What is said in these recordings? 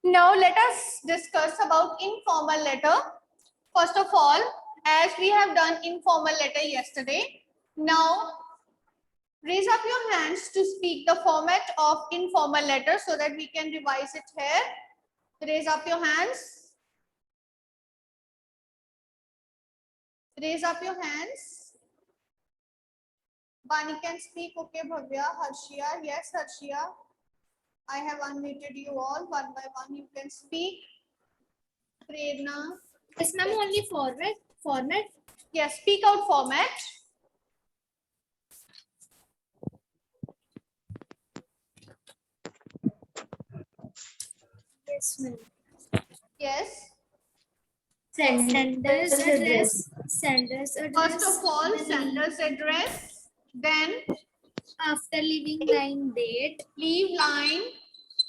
Now let us discuss about informal letter. First of all, as we have done informal letter yesterday, now raise up your hands to speak the format of informal letter so that we can revise it here. Raise up your hands. Raise up your hands. Bani can speak. Okay, Bhavya, Harshia. Yes, Harshia. I have unmuted you all. One by one, you can speak. Prerna. Yes, ma'am, only format. Yes, speak out format. Yes, ma'am. Yes. Sender's address. Sender's address. First of all, sender's address. Then After leaving line date. leave line,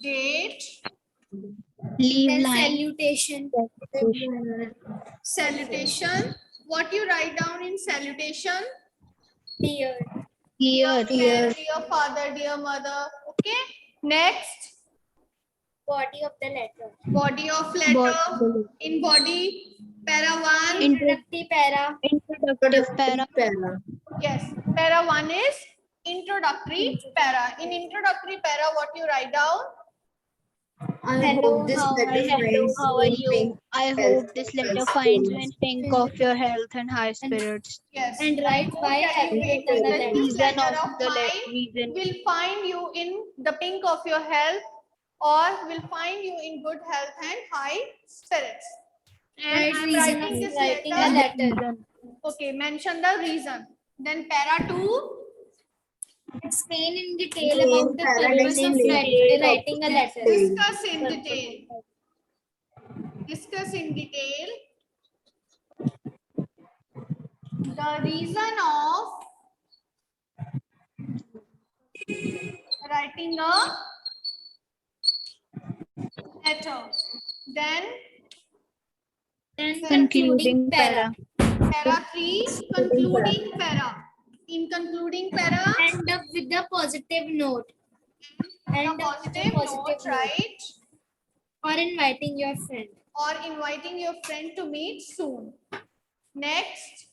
date, Leave Leave line. line. Salutation. salutation. What you write down in salutation? Dear. Dear. Dear father, dear mother. Okay. Next, Body of the letter. body of letter. In body, para 1. Introductory para. Introductive para. Yes, para 1 is introductory para. In introductory para, what you write down? Hello, How are you? I hope this letter finds you in pink of your health and high spirits. Yes. And write why have you written the letter. Reason Letter of of the mine reason. will find you in the pink of your health or will find you in good health and high spirits. And Write I'm reason writing of this writing letter. a letter. Okay, mention the reason. Then para 2. Explain in detail about the purpose of writing a letter. Discuss in detail. Discuss in detail the reason of writing a letter. Then Concluding para. para 3, concluding para. In concluding para, End up with a positive note. a positive note, right? Or inviting your friend. Or inviting your friend to meet soon. Next,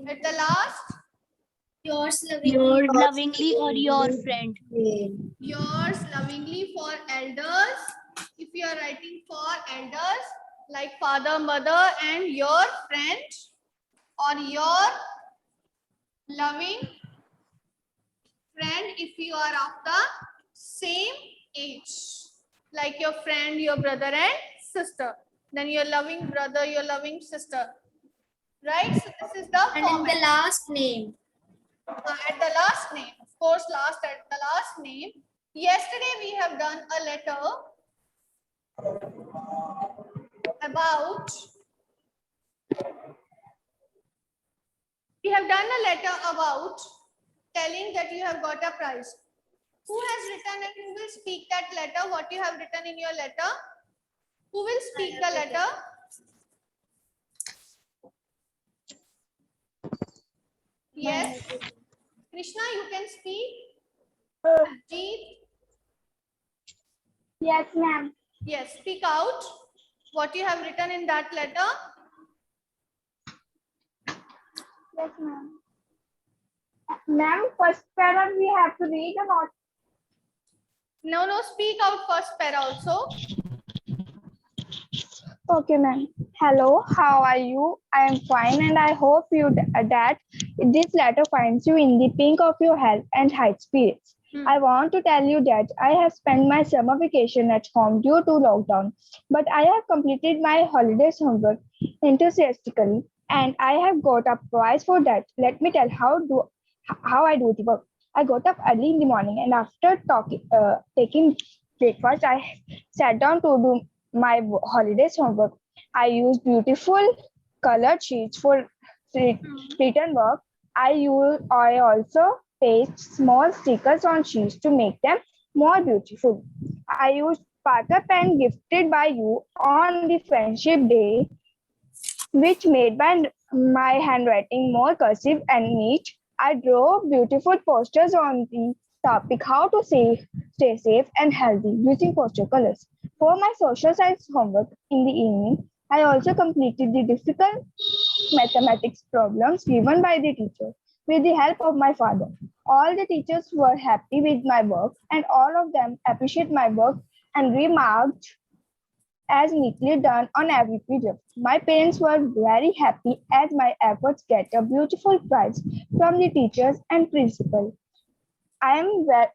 at the last, Yours lovingly. Yours lovingly or your friend. yours lovingly for elders. If you are writing for elders like father, mother, and your friend, or your loving friend if you are of the same age, like your friend, your brother and sister. Then your loving brother, your loving sister. Right? So this is the And in format. the last name. At the last name, of course, at the last name. Yesterday we have done a letter about. We have done a letter about telling that you have got a prize. Who has written and who will speak that letter? What you have written in your letter? Who will speak the letter? Yes. Krishna, you can speak. Jeet. Yes, ma'am. Yes, speak out what you have written in that letter. Yes, ma'am. Ma'am, first paragraph we have to read or not? No, speak out first para also. Okay, ma'am. Hello, how are you? I am fine and I hope that this letter finds you in the pink of your health and high spirits. I want to tell you that I have spent my summer vacation at home due to lockdown, but I have completed my holidays homework enthusiastically and I have got a prize for that. Let me tell how I do the work. I got up early in the morning and after taking breakfast, I sat down to do my holidays homework. I used beautiful colored sheets for written work. I also paste small stickers on sheets to make them more beautiful. I used Parker pen gifted by you on the friendship day, which made my handwriting more cursive and neat. I drew beautiful posters on the topic how to stay safe and healthy using poster colors. For my social science homework in the evening, I also completed the difficult mathematics problems given by the teacher with the help of my father. All the teachers were happy with my work and all of them appreciate my work and remarked as neatly done on every period. My parents were very happy as my efforts get a beautiful prize from the teachers and principal. I am very,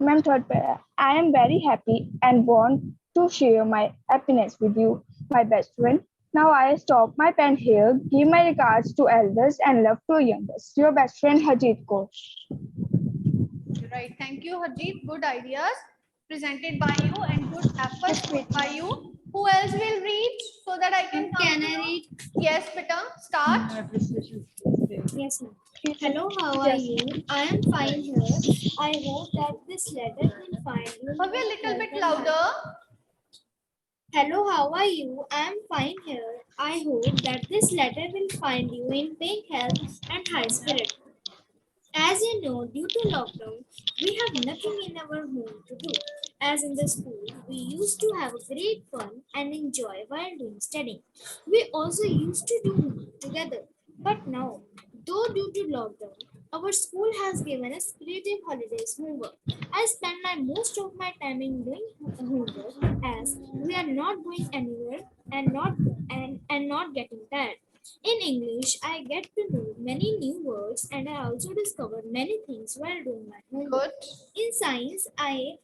Ma'am, I am very happy and want to share my happiness with you, my best friend. Now I stop my pen here. Give my regards to elders and love to youngest. Your best friend Harjeet Kaur. Right. Thank you, Harjeet. Good ideas presented by you and good efforts made by you. Who else will read so that I can come Can to I know? read? Yes, Pita. Start. Yes, ma'am. Hello, how are you? I am fine here. I hope that this letter will find you. in Maybe a good little health bit and louder. Hello, how are you? I am fine here. I hope that this letter will find you in pink health and high spirit. As you know, due to lockdown, we have nothing in our home to do. As in the school, we used to have great fun and enjoy while doing studying. We also used to do homework together. But now, though due to lockdown, our school has given us creative holidays homework. I spend most of my time in doing homework as we are not going anywhere and not getting tired. In English, I get to know many new words and I also discover many things while doing my homework. Good. In science, I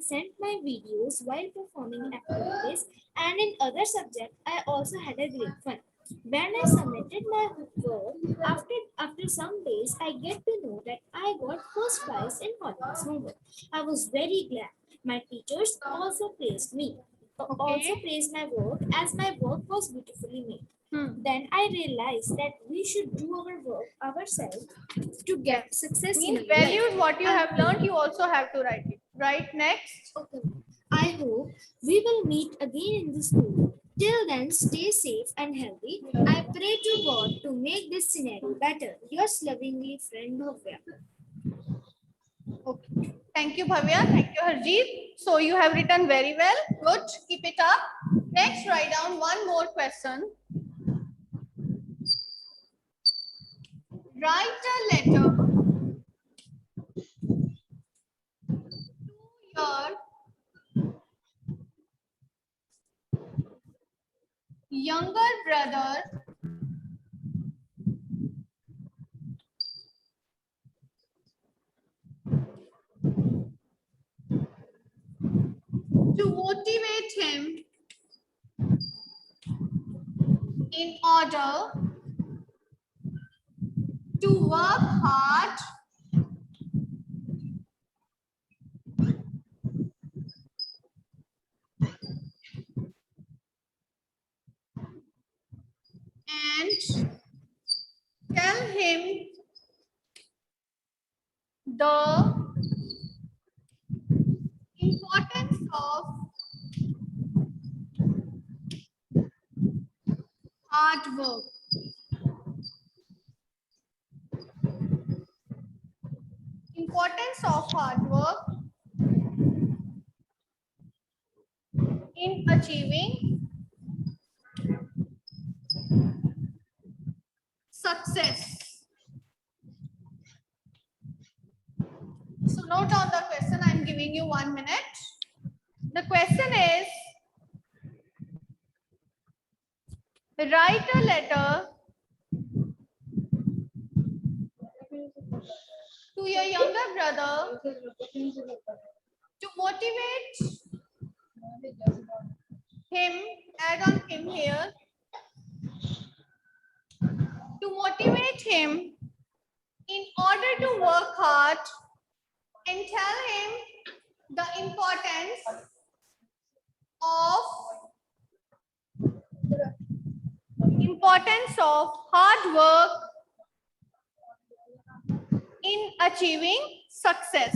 sent my videos while performing activities, and in other subjects, I also had a great fun. When I submitted my work, after some days, I get to know that I got first prize in Holland's homework. I was very glad. My teachers also praised me. Also Okay. praised my work as my work was beautifully made. Then I realized that we should do our work ourselves to get success in Means our life. values, what you have learned, you also have to write it. Right. Next. Okay. I hope we will meet again in the school. Till then, stay safe and healthy. I pray to God to make this scenario better. Yours lovingly, friend Bhavya. Okay. Thank you, Bhavya. Thank you, Harjeet. So you have written very well. Good. Keep it up. Next, write down one more question. Write a letter to your younger brother to motivate him in order to work hard and tell him the importance of hard work. Importance of hard work in achieving success. So note down the question. I'm giving you 1 minute. The question is, write a letter to your younger brother to motivate him, add on him here, to motivate him in order to work hard and tell him the importance of hard work in achieving success.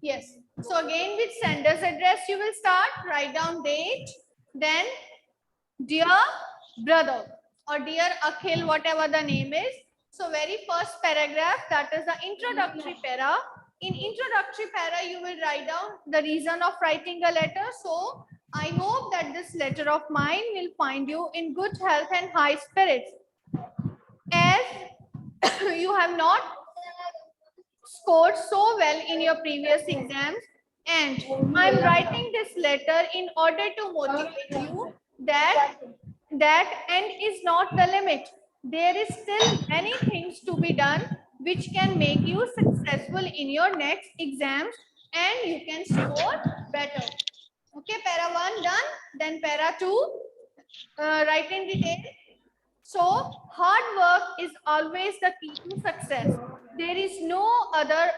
Yes. So again with sender's address you will start, write down date, then dear brother, or dear Akhil, whatever the name is. So very first paragraph, that is the introductory para. In introductory para, you will write down the reason of writing a letter. So I hope that this letter of mine will find you in good health and high spirits. As you have not scored so well in your previous exams, and I'm writing this letter in order to motivate you that end is not the limit. There is still many things to be done which can make you successful in your next exams and you can score better. Okay, para 1 done, then para 2, write in detail. So hard work is always the key to success. There is no other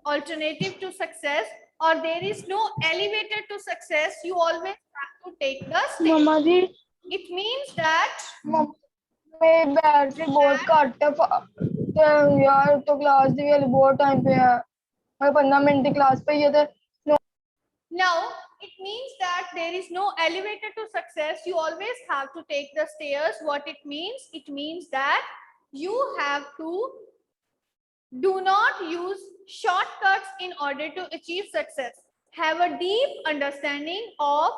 alternative to success, or there is no elevator to success. You always have to take the stairs. मम्मा जी It means that मेरी battery बहुत घट है यार, तो class दी वाली बहुत टाइम पे है, मैं 15 मिनट की क्लास पे ही है। now it means that there is no elevator to success. You always have to take the stairs. What it means? It means that you have to do not use shortcuts in order to achieve success. Have a deep understanding of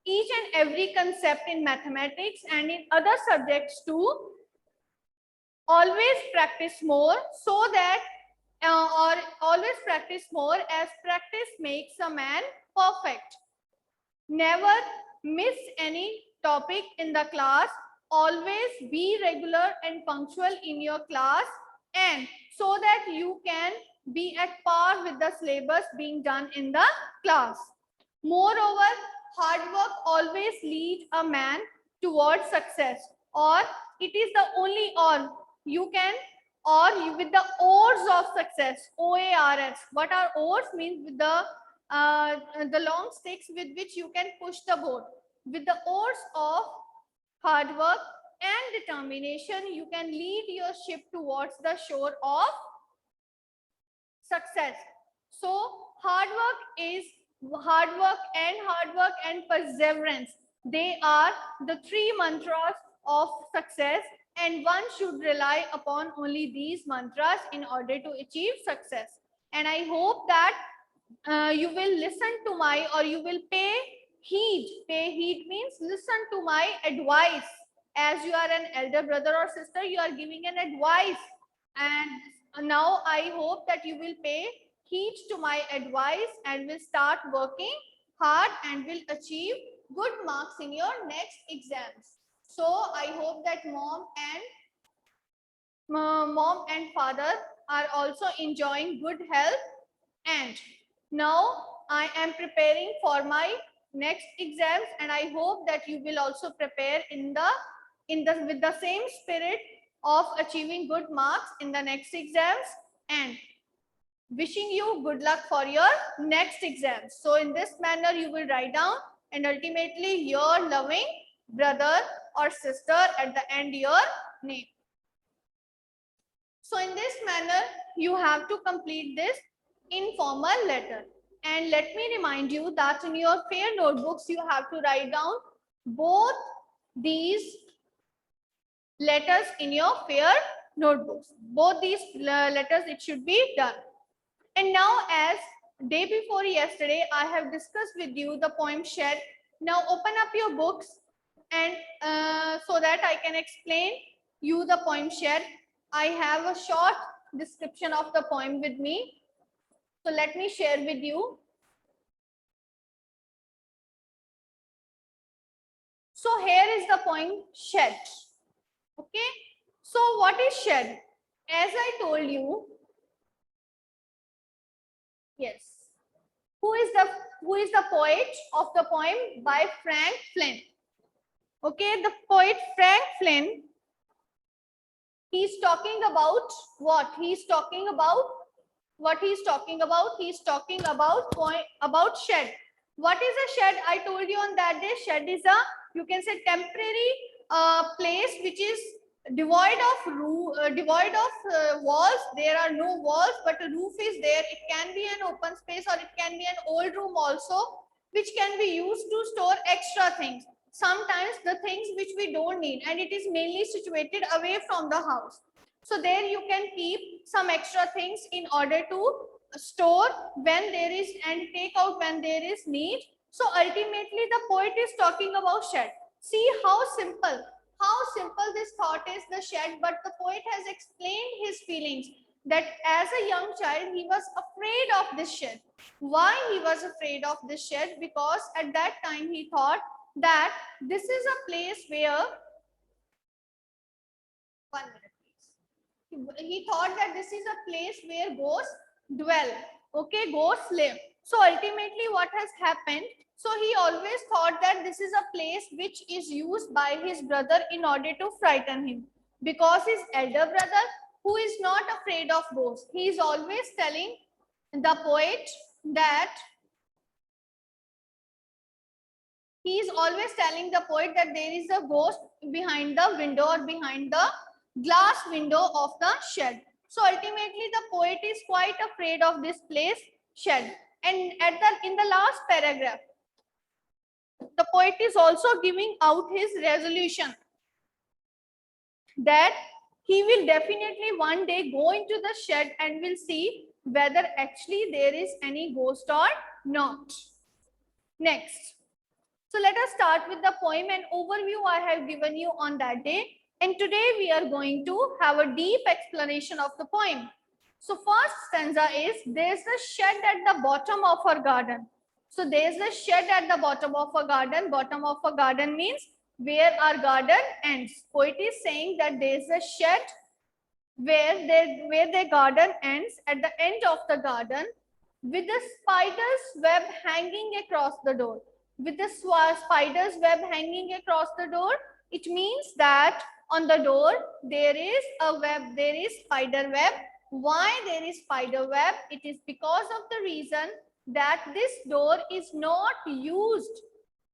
each and every concept in mathematics and in other subjects too. Always practice more so that or always practice more, as practice makes a man perfect. Never miss any topic in the class. Always be regular and punctual in your class, and so that you can be at par with the syllabus being done in the class. Moreover, hard work always leads a man towards success, or it is the only or you can, or you, with the oars of success, OARS. What are oars? Means with the long sticks with which you can push the boat. With the oars of hard work and determination, you can lead your ship towards the shore of success. So hard work and perseverance. They are the three mantras of success, and one should rely upon only these mantras in order to achieve success. And I hope that you will listen to my, or you will pay heed. Pay heed means listen to my advice. As you are an elder brother or sister, you are giving an advice, and now I hope that you will pay heed to my advice and will start working hard and will achieve good marks in your next exams. So I hope that mom and father are also enjoying good health, and now I am preparing for my next exams, and I hope that you will also prepare with the same spirit of achieving good marks in the next exams, and wishing you good luck for your next exams. So in this manner you will write down, and ultimately your loving brother or sister, at the end your name. So in this manner you have to complete this informal letter. And let me remind you that in your fair notebooks you have to write down both these letters in your fair notebooks. Both these letters, it should be done. And now, as day before yesterday, I have discussed with you the poem Shed. Now open up your books, and so that I can explain you the poem Shed. I have a short description of the poem with me. So let me share with you. So here is the poem Shed. Okay. So what is shed? As I told you, yes. Who is the poet of the poem? By Frank Flynn. Okay, the poet Frank Flynn, he's talking about what? He's talking about about shed. What is a shed? I told you on that day, shed is a, you can say, temporary place which is devoid of walls. There are no walls, but a roof is there. It can be an open space, or it can be an old room also, which can be used to store extra things. sometimes the things which we don't need, and it is mainly situated away from the house. So there you can keep some extra things in order to store when there is and take out when there is need. So ultimately the poet is talking about shed. See how simple this thought is, the shed, but the poet has explained his feelings that as a young child he was afraid of this shed. Why he was afraid of this shed? Because at that time he thought that this is a place where, 1 minute please. He thought that this is a place where ghosts dwell. Okay, ghosts live. So ultimately what has happened, so he always thought that this is a place which is used by his brother in order to frighten him, because his elder brother, who is not afraid of ghosts, he is always telling the poet that there is a ghost behind the window or behind the glass window of the shed. So ultimately the poet is quite afraid of this place, shed. And in the last paragraph, the poet is also giving out his resolution that he will definitely one day go into the shed and will see whether actually there is any ghost or not. Next. So let us start with the poem. An overview I have given you on that day. And today we are going to have a deep explanation of the poem. So first stanza is, there's a shed at the bottom of our garden. So there's a shed at the bottom of a garden. Bottom of a garden means where our garden ends. Poet is saying that there's a shed where their garden ends, at the end of the garden, with the spider's web hanging across the door. With the spider's web hanging across the door, it means that on the door there is a web, there is spider web. Why there is spider web? It is because of the reason that this door is not used.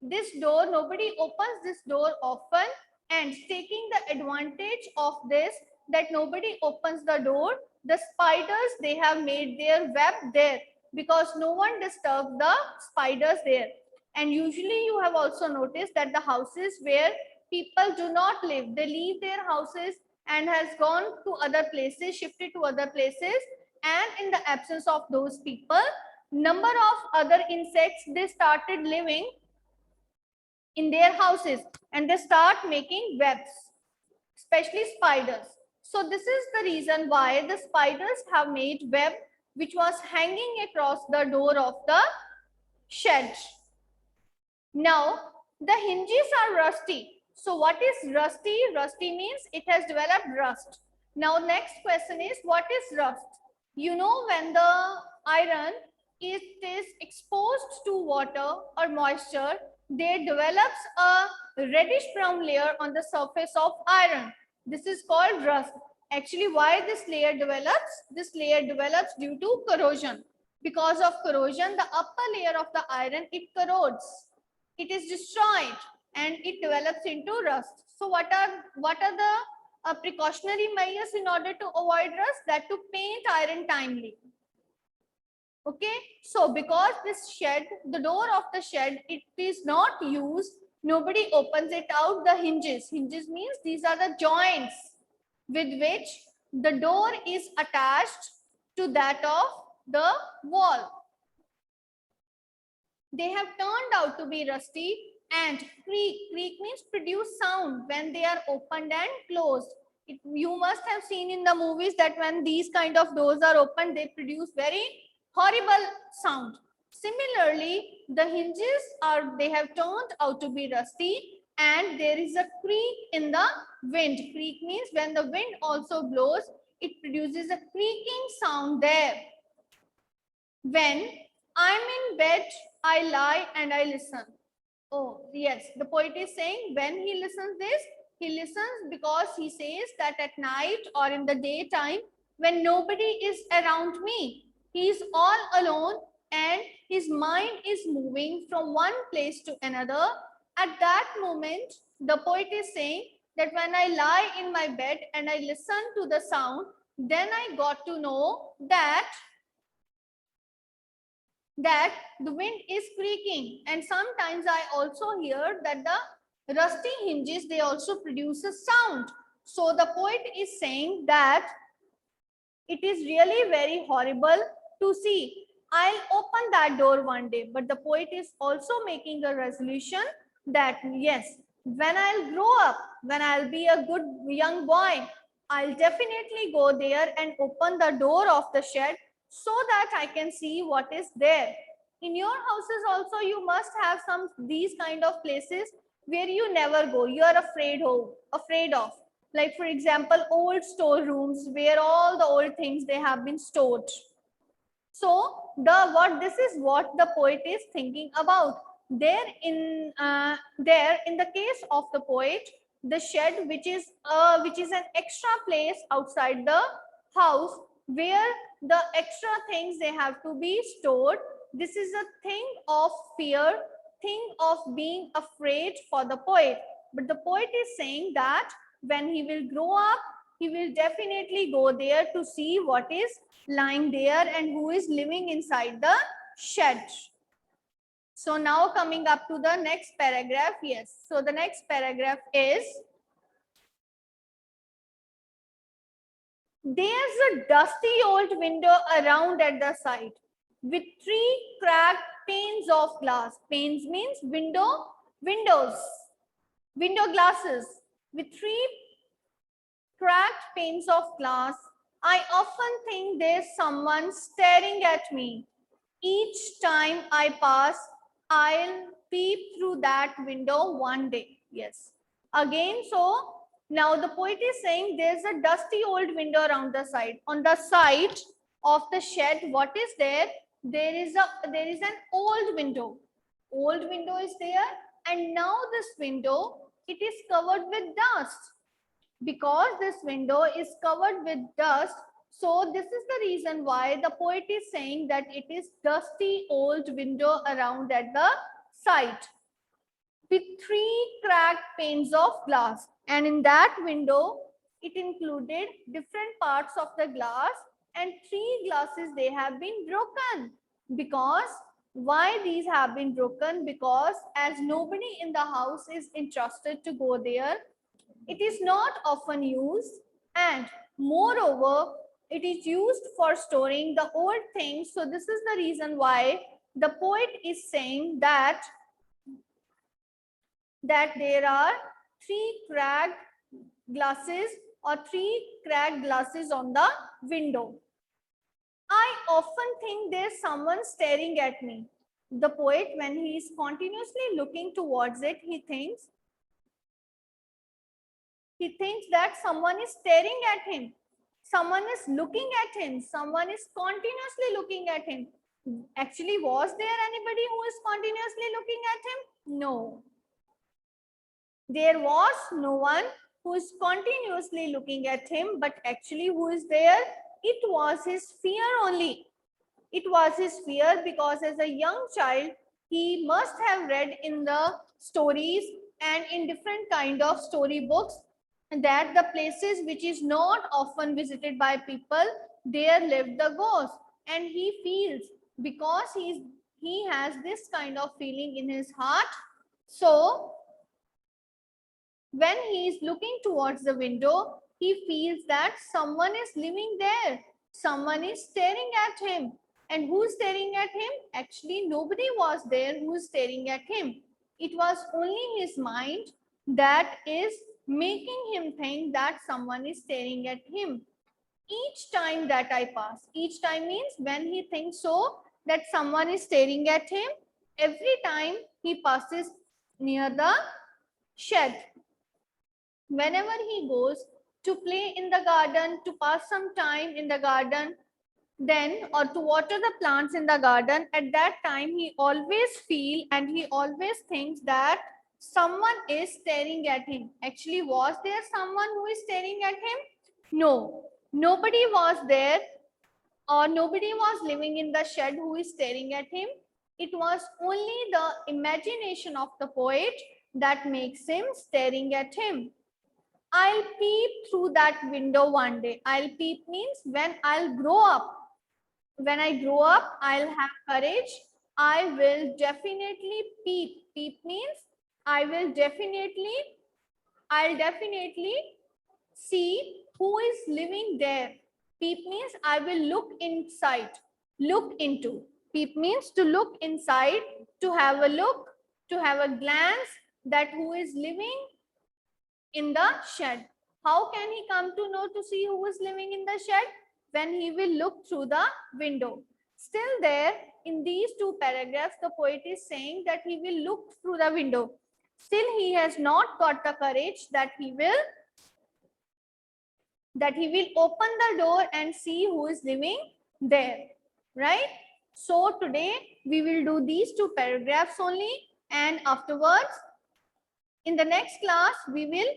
This door, nobody opens this door often, and taking the advantage of this, that nobody opens the door, the spiders, they have made their web there, because no one disturbs the spiders there. And usually you have also noticed that the houses where people do not live, they leave their houses and has gone to other places, shifted to other places, and in the absence of those people, number of other insects, they started living in their houses and they start making webs, especially spiders. So this is the reason why the spiders have made web which was hanging across the door of the shed. Now the hinges are rusty. So what is rusty? Rusty means it has developed rust. Now next question is, what is rust? You know, when the iron is exposed to water or moisture, there develops a reddish brown layer on the surface of iron. This is called rust. Actually, why this layer develops? This layer develops due to corrosion. Because of corrosion, the upper layer of the iron, it corrodes. It is destroyed and it develops into rust. So what are the precautionary measures in order to avoid rust? That to paint iron timely. Okay, so because this shed, the door of the shed, it is not used, nobody opens it out. The hinges means these are the joints with which the door is attached to that of the wall. They have turned out to be rusty and creak. Creak means produce sound when they are opened and closed. You must have seen in the movies that when these kind of doors are opened, they produce very horrible sound. Similarly, the hinges they have turned out to be rusty, and there is a creak in the wind. Creak means when the wind also blows, it produces a creaking sound there. When I'm in bed, I lie and I listen. Oh, yes, the poet is saying when he listens this, he listens because he says that at night or in the daytime, when nobody is around me, he is all alone and his mind is moving from one place to another. At that moment, the poet is saying that when I lie in my bed and I listen to the sound, then I got to know that the wind is creaking, and sometimes I also hear that the Rusty hinges, they also produce a sound. So the poet is saying that it is really very horrible to see. I'll open that door one day. But the poet is also making a resolution that yes, when I'll grow up, when I'll be a good young boy, I'll definitely go there and open the door of the shed so that I can see what is there. In your houses also, you must have some these kind of places where you never go. You are afraid of. Like for example, old storerooms where all the old things they have been stored. So this is what the poet is thinking about. There in the case of the poet, the shed, which is an extra place outside the house where the extra things they have to be stored. This is a thing of fear, thing of being afraid for the poet. But the poet is saying that when he will grow up, he will definitely go there to see what is lying there and who is living inside the shed. So now coming up to the next paragraph. Yes. So the next paragraph is, there's a dusty old window around at the side with 3 cracked panes of glass. Panes means windows, window glasses with 3 cracked panes of glass. I often think there's someone staring at me. Each time I pass, I'll peep through that window one day. Yes. Again, so now the poet is saying there's a dusty old window around the side. On the side of the shed, what is there? There is an old window. Old window is there, and now this window, it is covered with dust. Because this window is covered with dust, so this is the reason why the poet is saying that it is dusty old window around at the side with 3 cracked panes of glass. And in that window, it included different parts of the glass, and 3 glasses they have been broken. Because why these have been broken? Because as nobody in the house is interested to go there, it is not often used, and moreover, it is used for storing the old things. So this is the reason why the poet is saying that there are 3 cracked glasses or 3 cracked glasses on the window. I often think there's someone staring at me. The poet, when he is continuously looking towards it, he thinks that someone is staring at him, someone is looking at him, someone is continuously looking at him. Actually, was there anybody who is continuously looking at him? No. There was no one who is continuously looking at him, but actually who is there? It was his fear only. It was his fear, because as a young child, he must have read in the stories and in different kind of story books that the places which is not often visited by people, there lived the ghost. And he feels, because he has this kind of feeling in his heart. So when he is looking towards the window, he feels that someone is living there, someone is staring at him. And who's staring at him? Actually, nobody was there who is staring at him. It was only his mind that is making him think that someone is staring at him. Each time that I pass, each time means when he thinks so that someone is staring at him, every time he passes near the shed. Whenever he goes to play in the garden, to pass some time in the garden, then or to water the plants in the garden, at that time he always feel and he always thinks that someone is staring at him. Actually, was there someone who is staring at him? No, nobody was there, or nobody was living in the shed who is staring at him. It was only the imagination of the poet that makes him staring at him. I'll peep through that window one day. I'll peep means when I'll grow up. When I grow up, I'll have courage. I will definitely peep. Peep means I'll definitely see who is living there. Peep means I will look inside, look into. Peep means to look inside, to have a look, to have a glance that who is living in the shed. How can he come to know to see who is living in the shed? When he will look through the window. Still there, in these two paragraphs, the poet is saying that he will look through the window. Still, he has not got the courage that he will open the door and see who is living there, right? So today we will do these two paragraphs only, and afterwards in the next class we will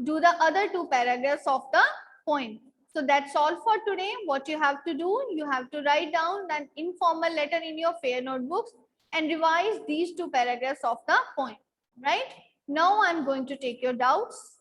do the other two paragraphs of the poem. So that's all for today. What you have to do, you have to write down an informal letter in your fair notebooks and revise these two paragraphs of the poem, right? Now I'm going to take your doubts.